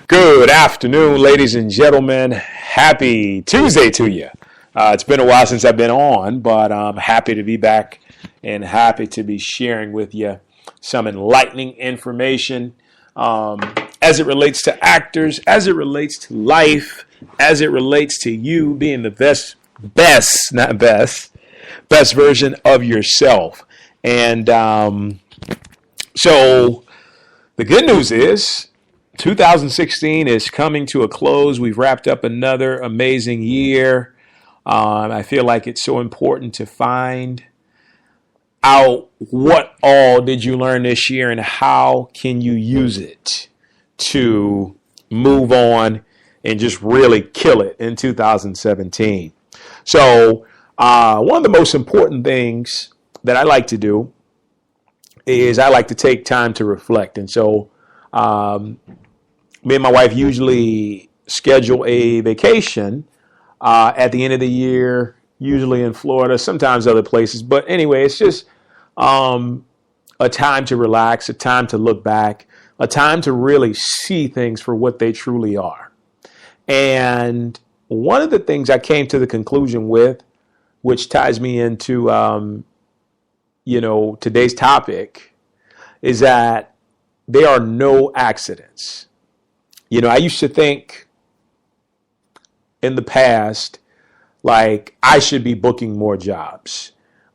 Good afternoon, ladies and gentlemen. Happy Tuesday to you. It's been a while since I've been on, but I'm happy to be back and happy to be sharing with you some enlightening information as it relates to actors, as it relates to life, as it relates to you being the best version of yourself. And so the good news is 2016 is coming to a close. We've wrapped up another amazing year. I feel like it's so important to find out what all did you learn this year and how can you use it to move on and just really kill it in 2017. So one of the most important things that I like to do is I like to take time to reflect. And so me and my wife usually schedule a vacation at the end of the year, usually in Florida, sometimes other places. But anyway, it's just a time to relax, a time to look back, a time to really see things for what they truly are. And one of the things I came to the conclusion with, which ties me into, today's topic, is that there are no accidents. I used to think in the past, like, I should be booking more jobs.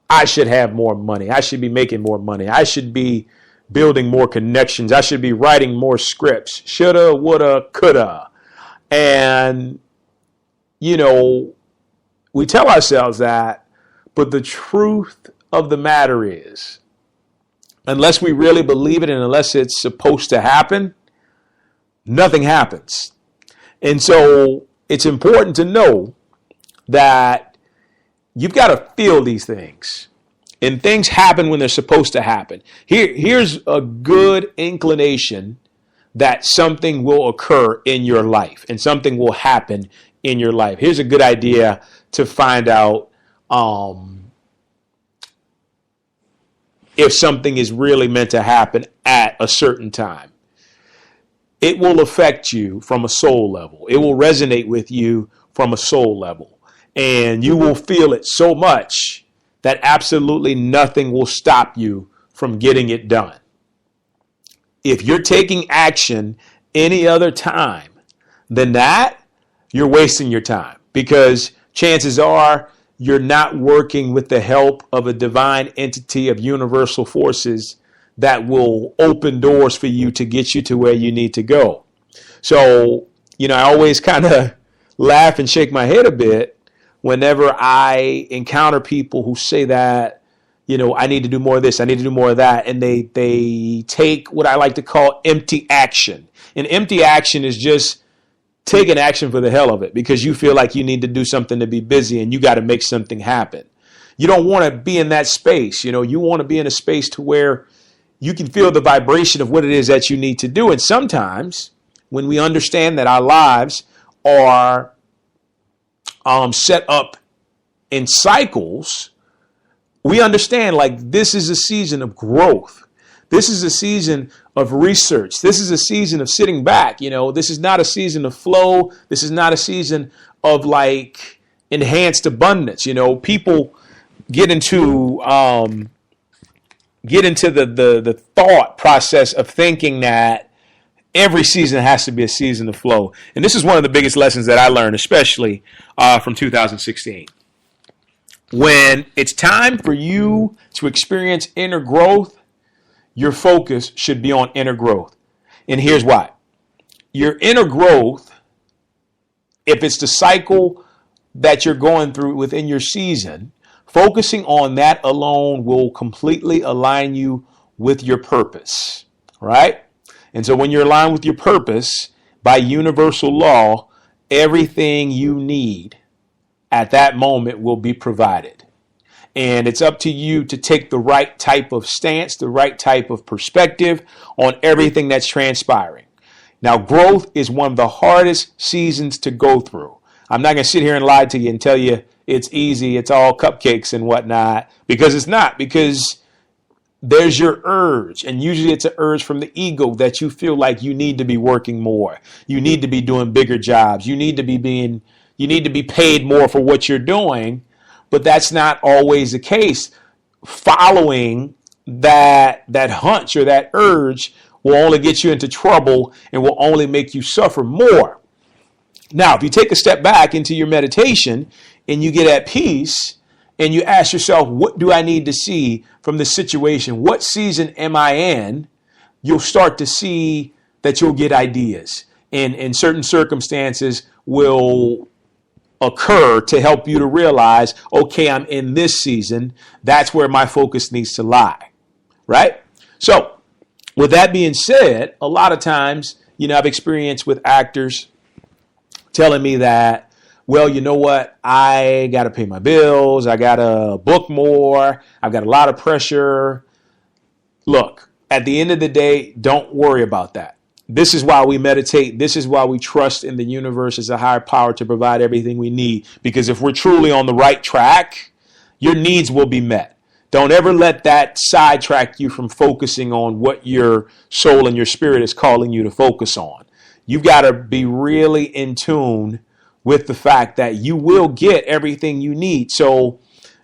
I should have more money. I should be making more money. I should be building more connections. I should be writing more scripts. Shoulda, woulda, coulda. And, we tell ourselves that, but the truth of the matter is, unless we really believe it and unless it's supposed to happen, nothing happens. And so it's important to know that you've got to feel these things. And things happen when they're supposed to happen. Here's a good inclination that something will occur in your life and something will happen in your life. Here's a good idea to find out if something is really meant to happen at a certain time. It will affect you from a soul level. It will resonate with you from a soul level. And you will feel it so much that absolutely nothing will stop you from getting it done. If you're taking action any other time than that, you're wasting your time, because chances are you're not working with the help of a divine entity of universal forces that will open doors for you to get you to where you need to go. So, I always kind of laugh and shake my head a bit whenever I encounter people who say that, I need to do more of this, I need to do more of that, and they take what I like to call empty action. And empty action is just taking action for the hell of it because you feel like you need to do something to be busy and you got to make something happen. You don't want to be in that space. You want to be in a space to where you can feel the vibration of what it is that you need to do. And sometimes when we understand that our lives are set up in cycles, we understand like this is a season of growth. This is a season of research. This is a season of sitting back. This is not a season of flow. This is not a season of like enhanced abundance. People get into the thought process of thinking that every season has to be a season of flow. And this is one of the biggest lessons that I learned, especially from 2016. When it's time for you to experience inner growth, your focus should be on inner growth. And here's why. Your inner growth, if it's the cycle that you're going through within your season, focusing on that alone will completely align you with your purpose, right? And so when you're aligned with your purpose, by universal law, everything you need at that moment will be provided. And it's up to you to take the right type of stance, the right type of perspective on everything that's transpiring. Now, growth is one of the hardest seasons to go through. I'm not going to sit here and lie to you and tell you it's easy, it's all cupcakes and whatnot, because it's not. Because there's your urge. And usually it's an urge from the ego that you feel like you need to be working more. You need to be doing bigger jobs. You need to be paid more for what you're doing. But that's not always the case. Following that hunch or that urge will only get you into trouble and will only make you suffer more. Now, if you take a step back into your meditation and you get at peace and you ask yourself, what do I need to see from this situation? What season am I in? You'll start to see that you'll get ideas, and certain circumstances will occur to help you to realize, okay, I'm in this season. That's where my focus needs to lie, right? So with that being said, a lot of times, I've experienced with actors telling me that, well, you know what? I got to pay my bills. I got to book more. I've got a lot of pressure. Look, at the end of the day, don't worry about that. This is why we meditate. This is why we trust in the universe as a higher power to provide everything we need. Because if we're truly on the right track, your needs will be met. Don't ever let that sidetrack you from focusing on what your soul and your spirit is calling you to focus on. You've got to be really in tune with the fact that you will get everything you need. So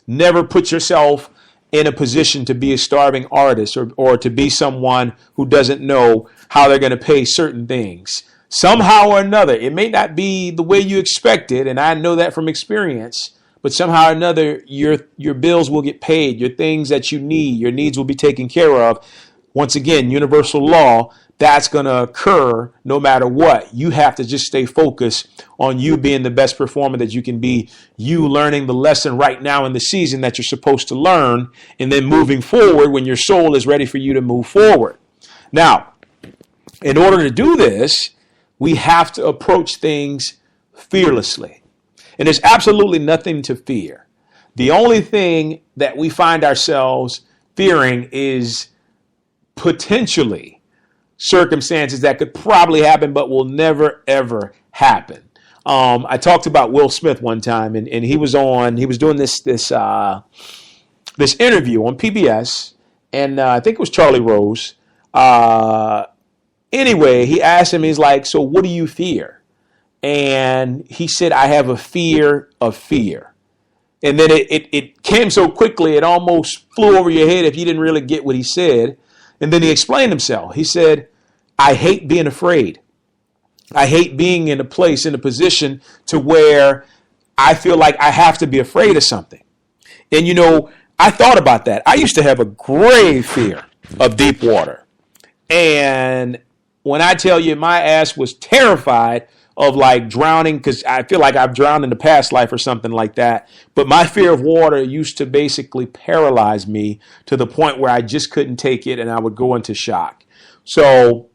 never put yourself in a position to be a starving artist or to be someone who doesn't know how they're going to pay certain things. Somehow or another, it may not be the way you expected, and I know that from experience, but somehow or another, your bills will get paid, your things that you need, your needs will be taken care of. Once again, universal law, that's going to occur no matter what. You have to just stay focused on you being the best performer that you can be, you learning the lesson right now in the season that you're supposed to learn, and then moving forward when your soul is ready for you to move forward. Now, in order to do this, we have to approach things fearlessly. And there's absolutely nothing to fear. The only thing that we find ourselves fearing is potentially circumstances that could probably happen but will never, ever happen. I talked about Will Smith one time, and he was doing this interview on PBS, and I think it was Charlie Rose. Anyway, he asked him, he's like, so what do you fear? And he said, I have a fear of fear. And then it came so quickly, it almost flew over your head if you didn't really get what he said. And then he explained himself. He said, I hate being afraid. I hate being in a position to where I feel like I have to be afraid of something. And, I thought about that. I used to have a grave fear of deep water. And when I tell you my ass was terrified of like drowning, because I feel like I've drowned in the past life or something like that. But my fear of water used to basically paralyze me to the point where I just couldn't take it and I would go into shock. So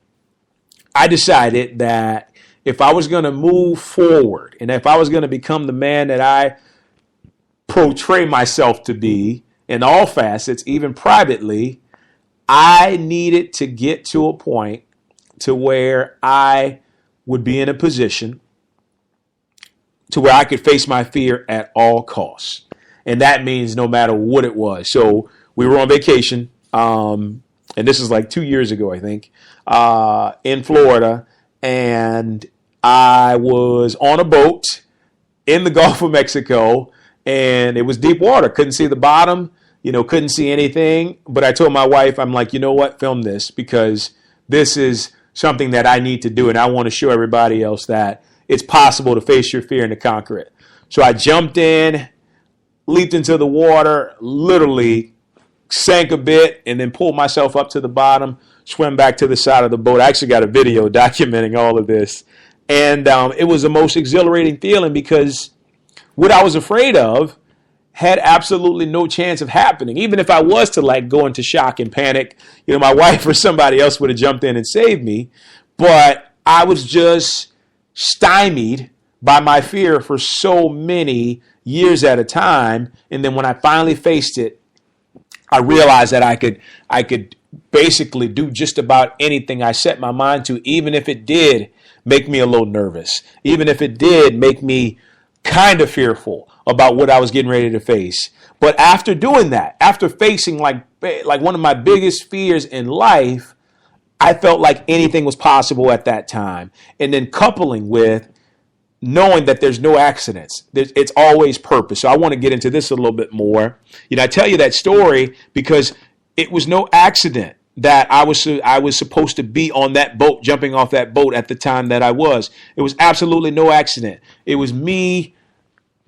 I decided that if I was going to move forward and if I was going to become the man that I portray myself to be in all facets, even privately, I needed to get to a point to where I would be in a position to where I could face my fear at all costs. And that means no matter what it was. So we were on vacation, and this is like 2 years ago, I think, in Florida. And I was on a boat in the Gulf of Mexico, and it was deep water. Couldn't see the bottom, couldn't see anything. But I told my wife, I'm like, you know what, film this, because this is something that I need to do, and I want to show everybody else that it's possible to face your fear and to conquer it. So I jumped in, leaped into the water, literally sank a bit, and then pulled myself up to the bottom, swam back to the side of the boat. I actually got a video documenting all of this. And it was the most exhilarating feeling because what I was afraid of had absolutely no chance of happening. Even if I was to like go into shock and panic, my wife or somebody else would have jumped in and saved me. But I was just stymied by my fear for so many years at a time. And then when I finally faced it, I realized that I could basically do just about anything I set my mind to, even if it did make me a little nervous, even if it did make me kind of fearful about what I was getting ready to face. But after doing that, after facing like like one of my biggest fears in life, I felt like anything was possible at that time. And then coupling with knowing that there's no accidents, it's always purpose. So I want to get into this a little bit more. I tell you that story because it was no accident that I was supposed to be on that boat, jumping off that boat at the time that I was. It was absolutely no accident. It was me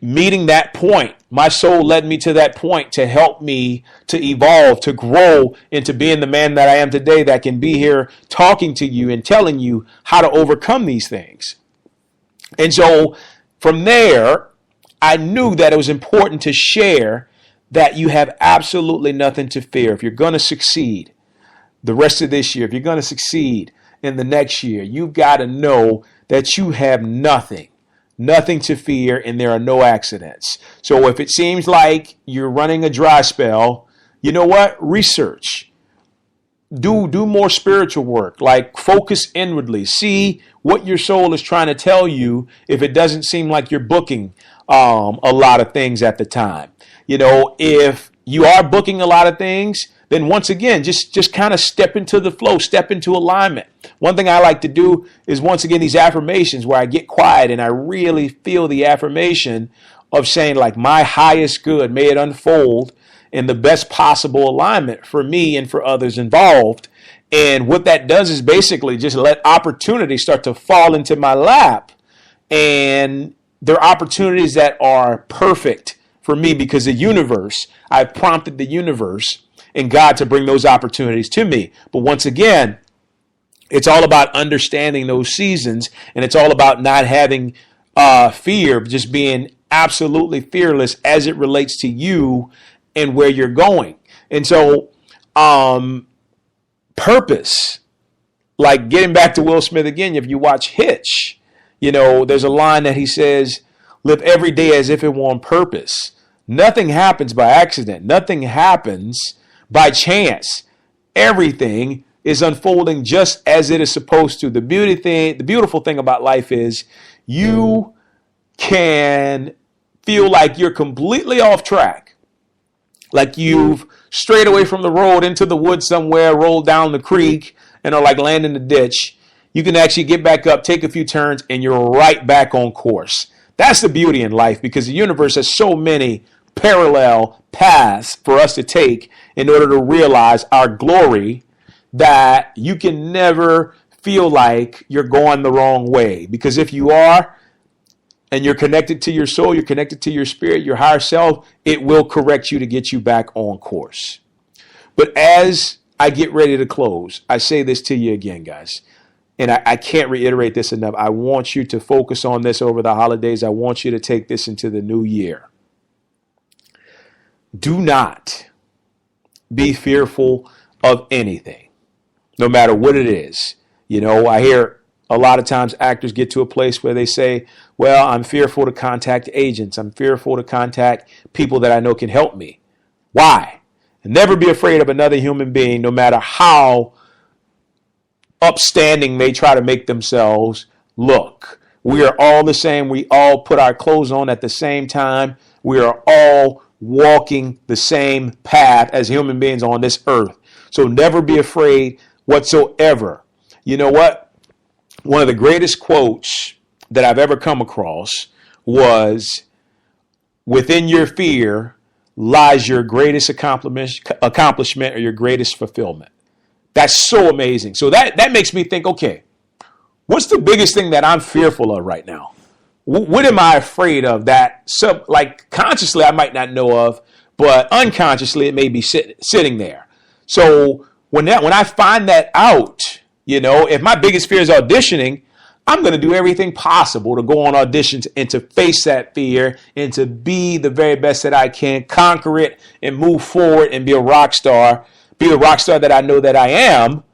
meeting that point. My soul led me to that point to help me to evolve, to grow into being the man that I am today, that can be here talking to you and telling you how to overcome these things. And so from there, I knew that it was important to share that you have absolutely nothing to fear. If you're going to succeed the rest of this year, if you're going to succeed in the next year, you've got to know that you have nothing to fear, and there are no accidents. So if it seems like you're running a dry spell, you know what? Research. Do more spiritual work, like focus inwardly. See what your soul is trying to tell you if it doesn't seem like you're booking a lot of things at the time. If you are booking a lot of things, then once again, just kind of step into the flow, step into alignment. One thing I like to do is, once again, these affirmations where I get quiet and I really feel the affirmation of saying, like, my highest good, may it unfold in the best possible alignment for me and for others involved. And what that does is basically just let opportunities start to fall into my lap. And they're opportunities that are perfect for me because I've prompted the universe and God to bring those opportunities to me. But once again, it's all about understanding those seasons, and it's all about not having fear, just being absolutely fearless as it relates to you and where you're going. And so purpose, like getting back to Will Smith again, if you watch Hitch, there's a line that he says, live every day as if it were on purpose. Nothing happens by accident. Nothing happens by chance. Everything is unfolding just as it is supposed to. The beautiful thing about life is you can feel like you're completely off track, like you've strayed away from the road into the woods somewhere, rolled down the creek, and are like landing in the ditch. You can actually get back up, take a few turns, and you're right back on course. That's the beauty in life, because the universe has so many parallel paths for us to take in order to realize our glory, that you can never feel like you're going the wrong way. Because if you are, and you're connected to your soul, you're connected to your spirit, your higher self, it will correct you to get you back on course. But as I get ready to close, I say this to you again, guys. And I can't reiterate this enough. I want you to focus on this over the holidays. I want you to take this into the new year. Do not be fearful of anything, no matter what it is. I hear a lot of times actors get to a place where they say, well, I'm fearful to contact agents. I'm fearful to contact people that I know can help me. Why? And never be afraid of another human being, no matter how upstanding they try to make themselves look. We are all the same. We all put our clothes on at the same time. We are all walking the same path as human beings on this earth. So never be afraid whatsoever. You know what? One of the greatest quotes that I've ever come across was, within your fear lies your greatest accomplishment or your greatest fulfillment. That's so amazing. So that makes me think, okay, what's the biggest thing that I'm fearful of right now? What am I afraid of that, consciously I might not know of, but unconsciously it may be sitting there. So when I find that out, if my biggest fear is auditioning, I'm going to do everything possible to go on auditions and to face that fear and to be the very best that I can, conquer it and move forward and be a rock star that I know that I am,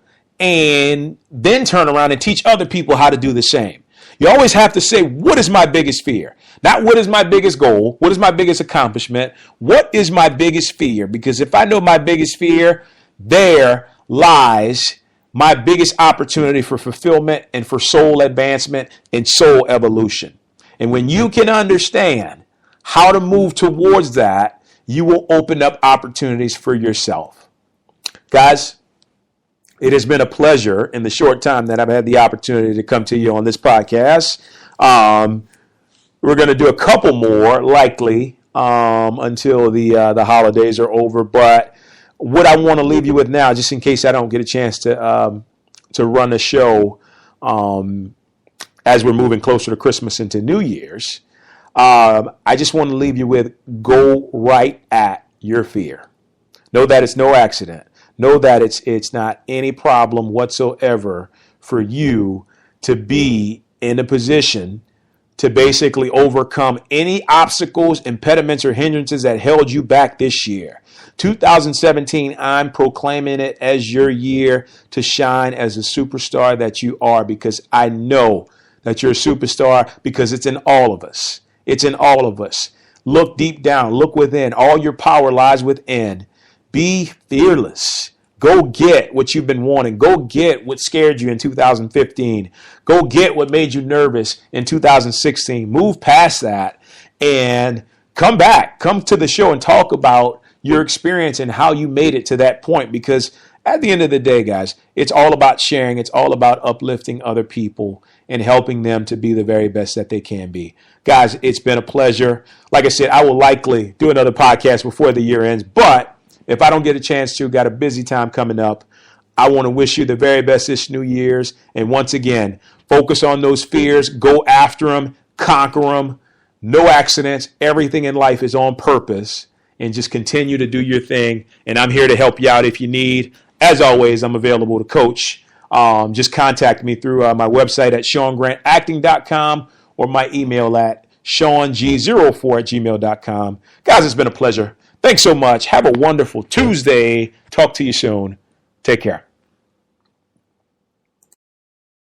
and then turn around and teach other people how to do the same. You always have to say, what is my biggest fear? Not what is my biggest goal? What is my biggest accomplishment? What is my biggest fear? Because if I know my biggest fear, there lies my biggest opportunity for fulfillment and for soul advancement and soul evolution. And when you can understand how to move towards that, you will open up opportunities for yourself. Guys, it has been a pleasure in the short time that I've had the opportunity to come to you on this podcast. We're going to do a couple more, likely, until the holidays are over. But what I want to leave you with now, just in case I don't get a chance to run the show as we're moving closer to Christmas into New Year's, I just want to leave you with, go right at your fear. Know that it's no accident. Know that it's not any problem whatsoever for you to be in a position to basically overcome any obstacles, impediments, or hindrances that held you back this year. 2017, I'm proclaiming it as your year to shine as a superstar that you are, because I know that you're a superstar, because it's in all of us. It's in all of us. Look deep down. Look within. All your power lies within. Be fearless. Go get what you've been wanting. Go get what scared you in 2015. Go get what made you nervous in 2016. Move past that and come back. Come to the show and talk about your experience and how you made it to that point. Because at the end of the day, guys, it's all about sharing. It's all about uplifting other people and helping them to be the very best that they can be. Guys, it's been a pleasure. Like I said, I will likely do another podcast before the year ends, but if I don't get a chance to, got a busy time coming up, I want to wish you the very best this New Year's. And once again, focus on those fears. Go after them. Conquer them. No accidents. Everything in life is on purpose. And just continue to do your thing. And I'm here to help you out if you need. As always, I'm available to coach. Just contact me through my website at SeanGrantActing.com or my email at SeanG04@gmail.com. Guys, it's been a pleasure. Thanks so much. Have a wonderful Tuesday. Talk to you soon. Take care.